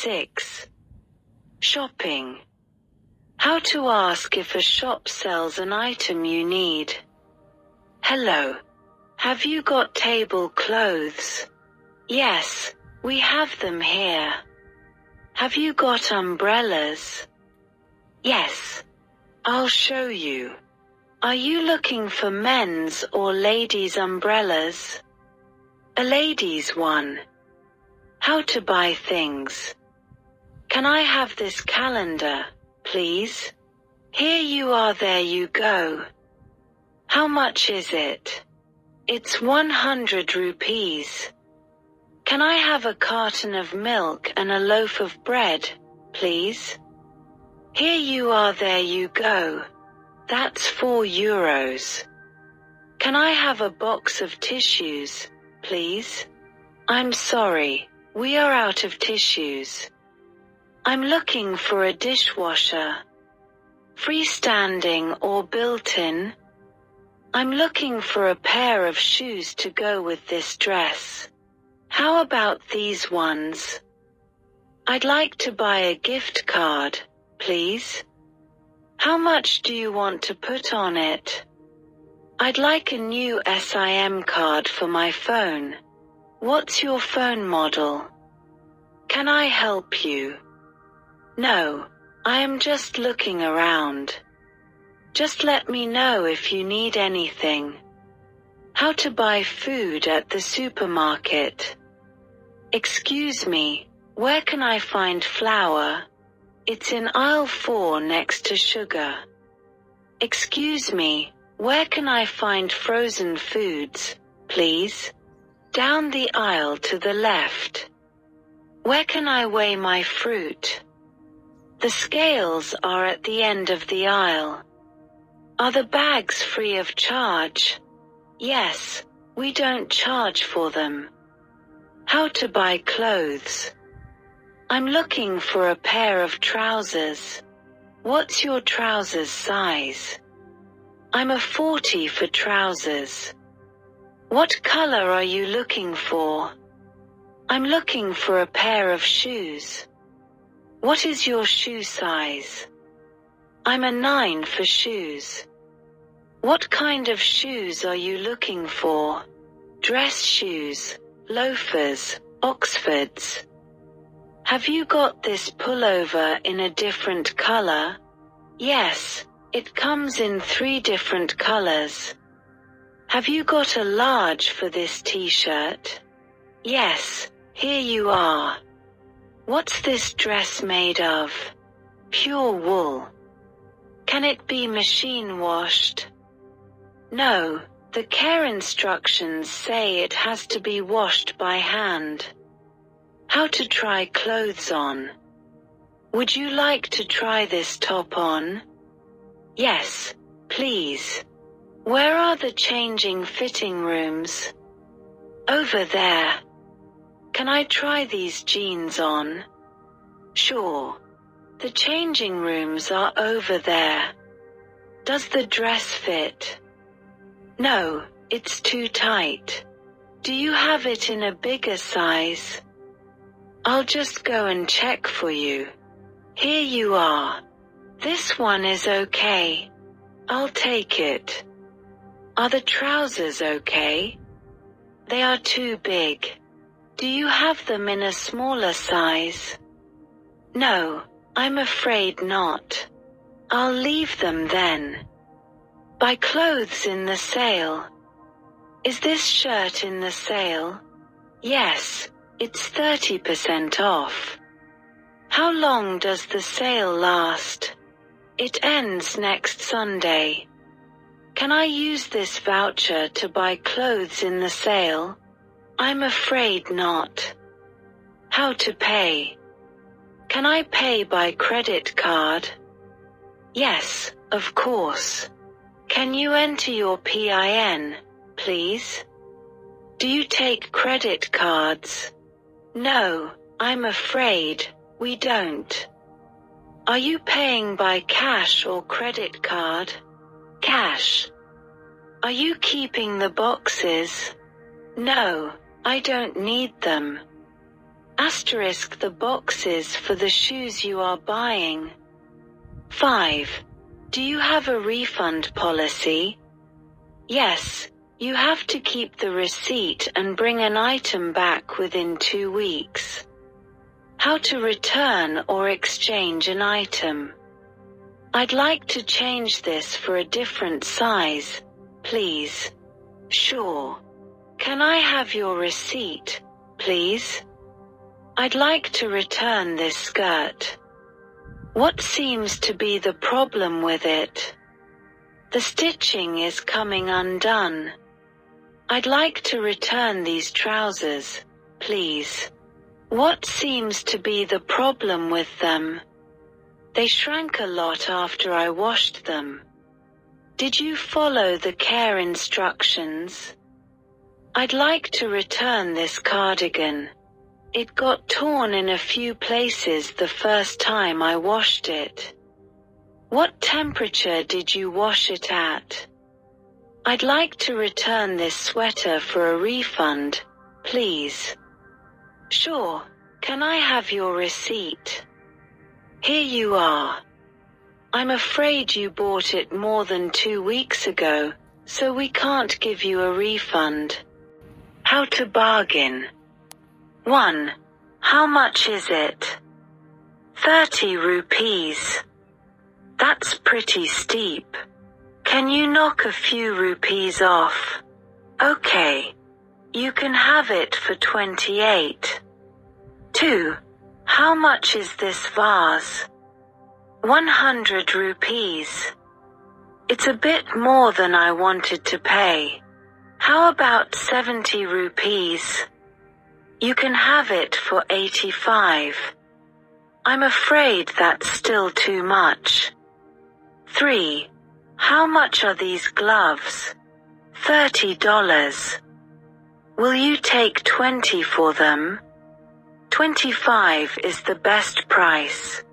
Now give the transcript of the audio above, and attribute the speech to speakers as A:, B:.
A: 6. Shopping. How to ask if a shop sells an item you need. Hello. Have you got tablecloths? Yes, we have them here. Have you got umbrellas? Yes. I'll show you. Are you looking for men's or ladies' umbrellas? A ladies' one. How to buy things. Can I have this calendar, please? Here you are, there you go. How much is it? It's 100 rupees. Can I have a carton of milk and a loaf of bread, please? Here you are, there you go. That's 4 euros. Can I have a box of tissues, please? I'm sorry, we are out of tissues. I'm looking for a dishwasher. Freestanding or built-in? I'm looking for a pair of shoes to go with this dress. How about these ones? I'd like to buy a gift card, please. How much do you want to put on it? I'd like a new SIM card for my phone. What's your phone model? Can I help you? No, I am just looking around. Just let me know if you need anything. How to buy food at the supermarket. Excuse me, where can I find flour? It's in aisle 4 next to sugar. Excuse me, where can I find frozen foods, please? Down the aisle to the left. Where can I weigh my fruit? The scales are at the end of the aisle. Are the bags free of charge? Yes, we don't charge for them. How to buy clothes. I'm looking for a pair of trousers. What's your trousers size? I'm a 40 for trousers. What color are you looking for? I'm looking for a pair of shoes. What is your shoe size? I'm a 9 for shoes. What kind of shoes are you looking for? Dress shoes, loafers, Oxfords. Have you got this pullover in a different color? Yes, it comes in 3 different colors. Have you got a large for this t-shirt? Yes, here you are. What's this dress made of? Pure wool. Can it be machine washed? No, the care instructions say it has to be washed by hand. How to try clothes on. Would you like to try this top on? Yes, please. Where are the changing fitting rooms? Over there. Can I try these jeans on? Sure. The changing rooms are over there. Does the dress fit? No, it's too tight. Do you have it in a bigger size? I'll just go and check for you. Here you are. This one is okay. I'll take it. Are the trousers okay? They are too big. Do you have them in a smaller size? No, I'm afraid not. I'll leave them then. Buy clothes in the sale. Is this shirt in the sale? Yes, it's 30% off. How long does the sale last? It ends next Sunday. Can I use this voucher to buy clothes in the sale? I'm afraid not. How to pay? Can I pay by credit card? Yes, of course. Can you enter your PIN, please? Do you take credit cards? No, I'm afraid we don't. Are you paying by cash or credit card? Cash. Are you keeping the boxes? No, I don't need them. Asterisk the boxes for the shoes you are buying. 5. Do you have a refund policy? Yes, you have to keep the receipt and bring an item back within 2 weeks. How to return or exchange an item. I'd like to change this for a different size, please. Sure. Can I have your receipt, please? I'd like to return this skirt. What seems to be the problem with it? The stitching is coming undone. I'd like to return these trousers, please. What seems to be the problem with them? They shrank a lot after I washed them. Did you follow the care instructions? I'd like to return this cardigan. It got torn in a few places the first time I washed it. What temperature did you wash it at? I'd like to return this sweater for a refund, please. Sure. Can I have your receipt? Here you are. I'm afraid you bought it more than 2 weeks ago, so we can't give you a refund. How to bargain. 1. How much is it? 30 rupees. That's pretty steep. Can you knock a few rupees off? Okay. You can have it for 28. 2. How much is this vase? 100 rupees. It's a bit more than I wanted to pay. How about 70 rupees? You can have it for 85. I'm afraid that's still too much. 3. How much are these gloves? $30. Will you take 20 for them? 25 is the best price.